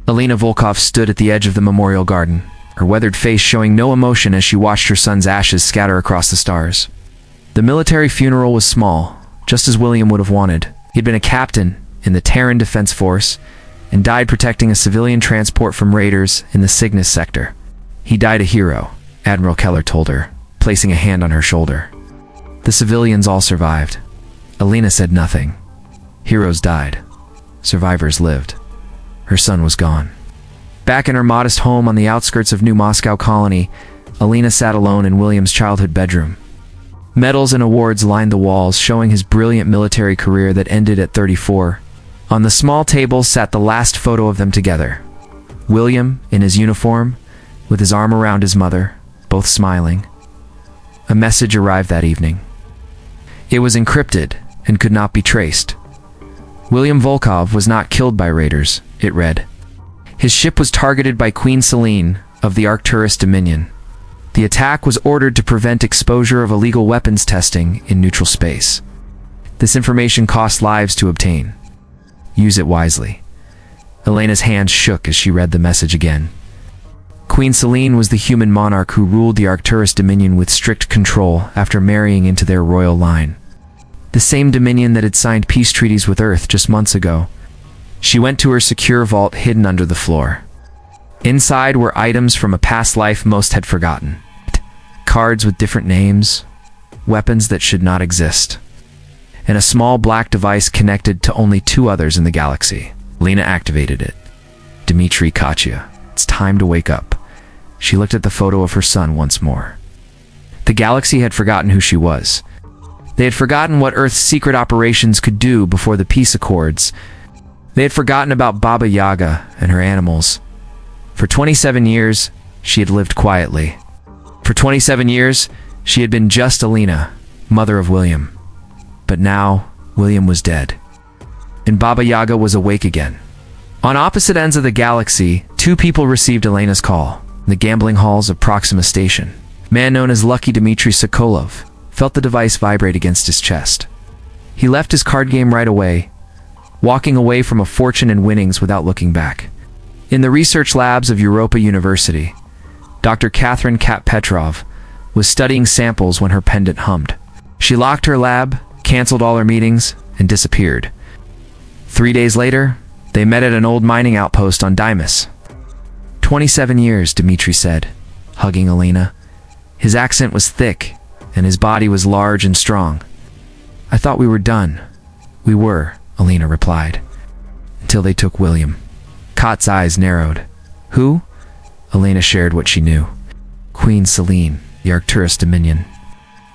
Alina Volkov stood at the edge of the memorial garden, her weathered face showing no emotion as she watched her son's ashes scatter across the stars. The military funeral was small, just as William would have wanted. He'd been a captain in the Terran Defense Force and died protecting a civilian transport from raiders in the Cygnus sector. He died a hero, Admiral Keller told her, placing a hand on her shoulder. The civilians all survived. Alina said nothing. Heroes died. Survivors lived. Her son was gone. Back in her modest home on the outskirts of New Moscow Colony, Alina sat alone in William's childhood bedroom. Medals and awards lined the walls, showing his brilliant military career that ended at 34. On the small table sat the last photo of them together. William, in his uniform, with his arm around his mother, both smiling. A message arrived that evening. It was encrypted and could not be traced. William Volkov was not killed by raiders, it read. His ship was targeted by Queen Selene of the Arcturus Dominion. The attack was ordered to prevent exposure of illegal weapons testing in neutral space. This information cost lives to obtain. Use it wisely. Elena's hands shook as she read the message again. Queen Selene was the human monarch who ruled the Arcturus Dominion with strict control after marrying into their royal line. The same Dominion that had signed peace treaties with Earth just months ago. She went to her secure vault hidden under the floor. Inside were items from a past life most had forgotten. Cards with different names, weapons that should not exist, and a small black device connected to only two others in the galaxy. Lena activated it. Dmitri, Katya, it's time to wake up. She looked at the photo of her son once more. The galaxy had forgotten who she was. They had forgotten what Earth's secret operations could do before the peace accords. They had forgotten about Baba Yaga and her animals. For 27 years, she had lived quietly. For 27 years, she had been just Alina, mother of William. But now, William was dead. And Baba Yaga was awake again. On opposite ends of the galaxy, two people received Elena's call. In the gambling halls of Proxima Station, a man known as Lucky Dmitry Sokolov felt the device vibrate against his chest. He left his card game right away, walking away from a fortune and winnings without looking back. In the research labs of Europa University, Dr. Catherine Petrov was studying samples when her pendant hummed. She locked her lab, canceled all her meetings, and disappeared. 3 days later, they met at an old mining outpost on Dymas. 27 years, Dmitri said, hugging Alina. His accent was thick, and his body was large and strong. I thought we were done. We were, Alina replied. Until they took William. Kat's eyes narrowed. Who? Alina shared what she knew. Queen Selene, the Arcturus Dominion.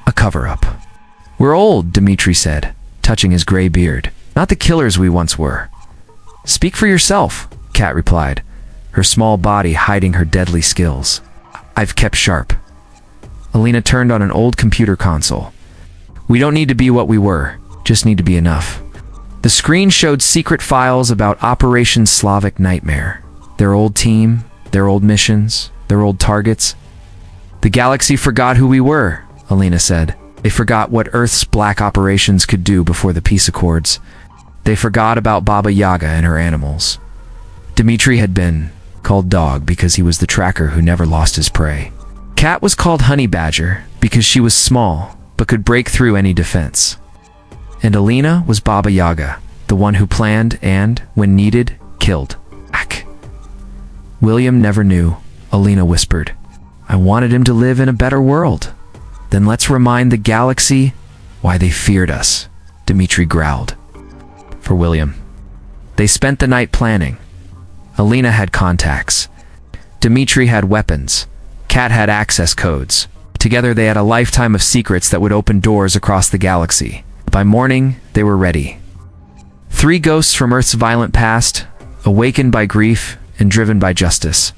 A cover-up. We're old, Dmitri said, touching his gray beard. Not the killers we once were. Speak for yourself, Kat replied, her small body hiding her deadly skills. I've kept sharp. Alina turned on an old computer console. We don't need to be what we were, just need to be enough. The screen showed secret files about Operation Slavic Nightmare. Their old team, their old missions, their old targets. The galaxy forgot who we were, Alina said. They forgot what Earth's black operations could do before the peace accords. They forgot about Baba Yaga and her animals. Dmitri had been called Dog because he was the tracker who never lost his prey. Kat was called Honey Badger because she was small but could break through any defense. And Alina was Baba Yaga, the one who planned and, when needed, killed. Ack. William never knew, Alina whispered. I wanted him to live in a better world. Then let's remind the galaxy why they feared us, Dmitri growled. For William. They spent the night planning. Alina had contacts. Dmitri had weapons. Kat had access codes. Together they had a lifetime of secrets that would open doors across the galaxy. By morning, they were ready. 3 ghosts from Earth's violent past, awakened by grief and driven by justice.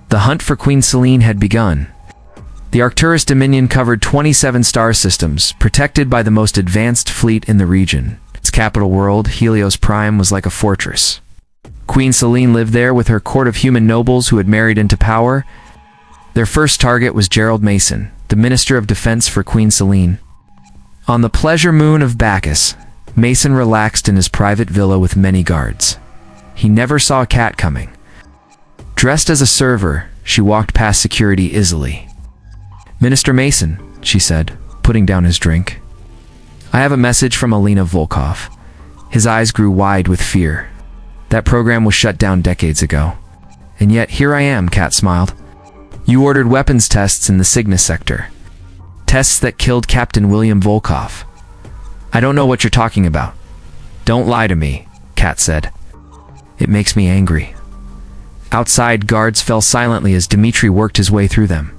The hunt for Queen Selene had begun. The Arcturus Dominion covered 27 star systems, protected by the most advanced fleet in the region. Its capital world, Helios Prime, was like a fortress. Queen Selene lived there with her court of human nobles who had married into power. Their first target was Gerald Mason, the Minister of Defense for Queen Selene. On the pleasure moon of Bacchus, Mason relaxed in his private villa with many guards. He never saw Kat coming. Dressed as a server, she walked past security easily. "Minister Mason," she said, putting down his drink. "I have a message from Alina Volkov." His eyes grew wide with fear. That program was shut down decades ago. "And yet here I am," Kat smiled. "You ordered weapons tests in the Cygnus sector. Tests that killed Captain William Volkov." "I don't know what you're talking about." "Don't lie to me," Kat said. "It makes me angry." Outside, guards fell silently as Dmitri worked his way through them.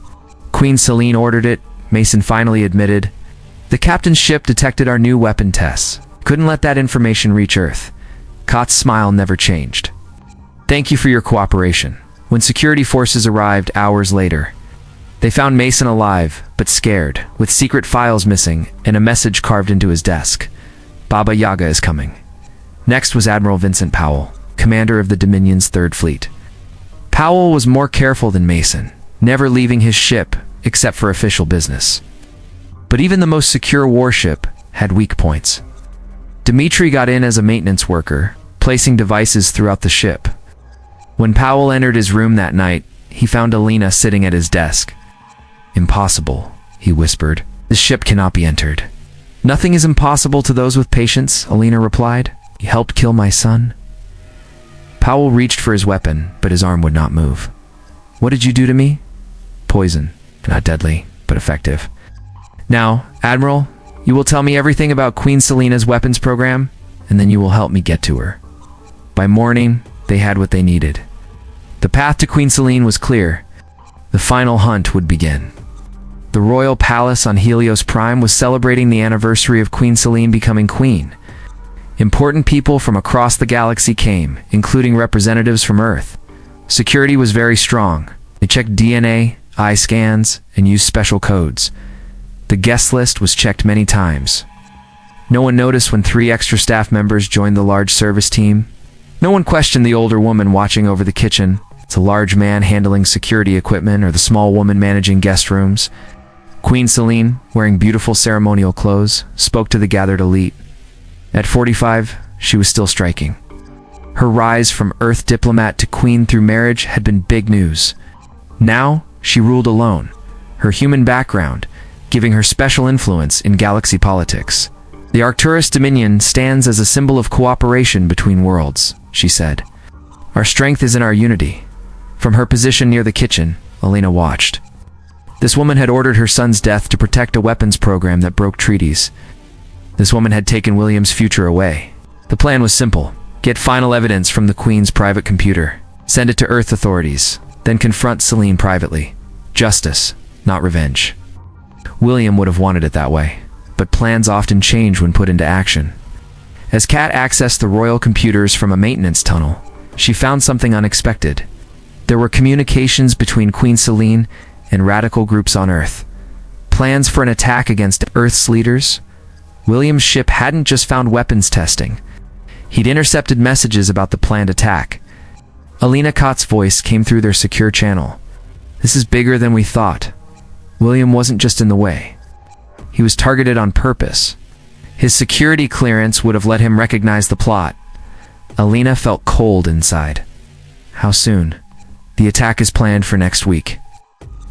"Queen Selene ordered it," Mason finally admitted. "The captain's ship detected our new weapon tests. Couldn't let that information reach Earth." Kat's smile never changed. "Thank you for your cooperation." When security forces arrived hours later, they found Mason alive, but scared, with secret files missing and a message carved into his desk. "Baba Yaga is coming." Next was Admiral Vincent Powell, commander of the Dominion's Third Fleet. Powell was more careful than Mason, never leaving his ship except for official business. But even the most secure warship had weak points. Dmitri got in as a maintenance worker, placing devices throughout the ship. When Powell entered his room that night, he found Alina sitting at his desk. "Impossible," he whispered. "This ship cannot be entered." "Nothing is impossible to those with patience," Alina replied. "You helped kill my son." Powell reached for his weapon, but his arm would not move. "What did you do to me?" "Poison. Not deadly, but effective." "Now, Admiral, you will tell me everything about Queen Selena's weapons program, and then you will help me get to her." By morning, they had what they needed. The path to Queen Selene was clear. The final hunt would begin. The royal palace on Helios Prime was celebrating the anniversary of Queen Selene becoming queen. Important people from across the galaxy came, including representatives from Earth. Security was very strong. They checked DNA, eye scans, and used special codes. The guest list was checked many times. No one noticed when 3 extra staff members joined the large service team. No one questioned the older woman watching over the kitchen, the large man handling security equipment, or the small woman managing guest rooms. Queen Selene, wearing beautiful ceremonial clothes, spoke to the gathered elite. At 45, she was still striking. Her rise from Earth diplomat to queen through marriage had been big news. Now, she ruled alone, her human background giving her special influence in galaxy politics. "The Arcturus Dominion stands as a symbol of cooperation between worlds," she said. "Our strength is in our unity." From her position near the kitchen, Alina watched. This woman had ordered her son's death to protect a weapons program that broke treaties. This woman had taken William's future away. The plan was simple. Get final evidence from the Queen's private computer. Send it to Earth authorities. Then confront Selene privately. Justice, not revenge. William would have wanted it that way. But plans often change when put into action. As Kat accessed the royal computers from a maintenance tunnel, she found something unexpected. There were communications between Queen Selene and radical groups on Earth. Plans for an attack against Earth's leaders. William's ship hadn't just found weapons testing. He'd intercepted messages about the planned attack. Alina Kott's voice came through their secure channel. "This is bigger than we thought." William wasn't just in the way. He was targeted on purpose. His security clearance would have let him recognize the plot. Alina felt cold inside. "How soon?" "The attack is planned for next week.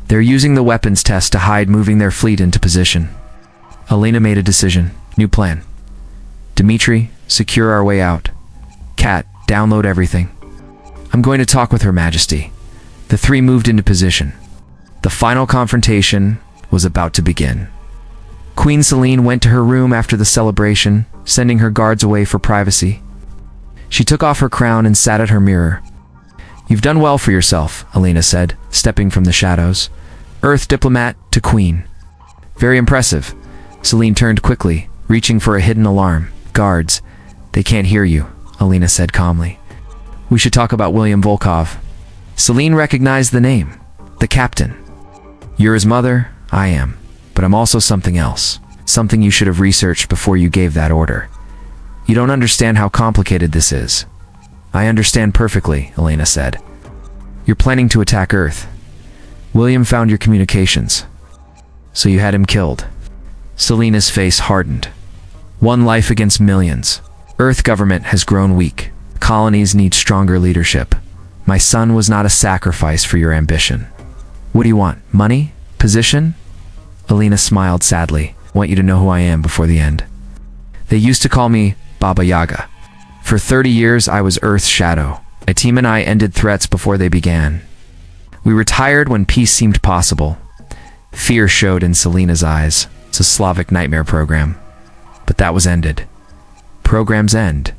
They're using the weapons test to hide moving their fleet into position." Alina made a decision. New plan. "Dmitri, secure our way out. Kat, download everything. I'm going to talk with Her Majesty." The 3 moved into position. The final confrontation was about to begin. Queen Selene went to her room after the celebration, sending her guards away for privacy. She took off her crown and sat at her mirror. "You've done well for yourself," Alina said, stepping from the shadows. "Earth diplomat to queen." "Very impressive." Selene turned quickly, reaching for a hidden alarm. "Guards, they can't hear you," Alina said calmly. "We should talk about William Volkov." Selene recognized the name. The captain. "You're his mother, I am. But I'm also something else. Something you should have researched before you gave that order. You don't understand how complicated this is." "I understand perfectly," Alina said. "You're planning to attack Earth. William found your communications. So you had him killed." Selena's face hardened. "One life against millions. Earth government has grown weak. Colonies need stronger leadership. My son was not a sacrifice for your ambition. What do you want? Money? Position? Alina smiled sadly. Want you to know who I am before the end. They used to call me Baba Yaga. For 30 years, I was Earth's shadow. My team and I ended threats before they began. We retired when peace seemed possible. Fear showed in Selina's eyes. It's a Slavic nightmare program. But that was ended. Programs end.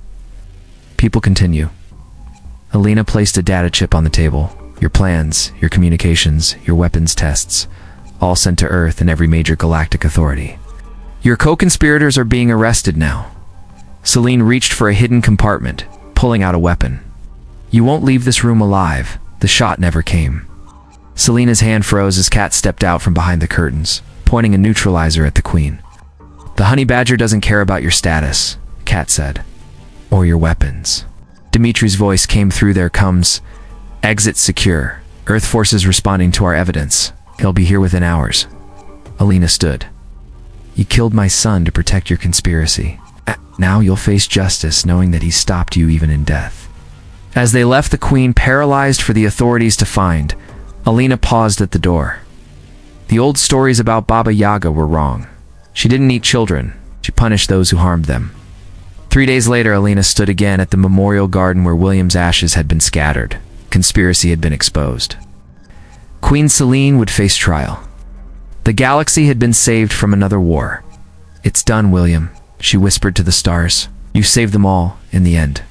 People continue. Alina placed a data chip on the table. Your plans, your communications, your weapons tests, all sent to Earth and every major galactic authority. Your co-conspirators are being arrested now. Celine reached for a hidden compartment, pulling out a weapon. You won't leave this room alive. The shot never came. Selina's hand froze as Kat stepped out from behind the curtains, pointing a neutralizer at the Queen. The honey badger doesn't care about your status, Kat said. Or your weapons. Dimitri's voice came through their comes. Exit secure. Earth forces responding to our evidence. He'll be here within hours. Alina stood. You killed my son to protect your conspiracy. Now you'll face justice knowing that he stopped you even in death. As they left the Queen paralyzed for the authorities to find, Alina paused at the door. The old stories about Baba Yaga were wrong. She didn't eat children. She punished those who harmed them. 3 days later, Alina stood again at the memorial garden where William's ashes had been scattered. Conspiracy had been exposed. Queen Selene would face trial. The galaxy had been saved from another war. It's done, William, she whispered to the stars. You saved them all, in the end.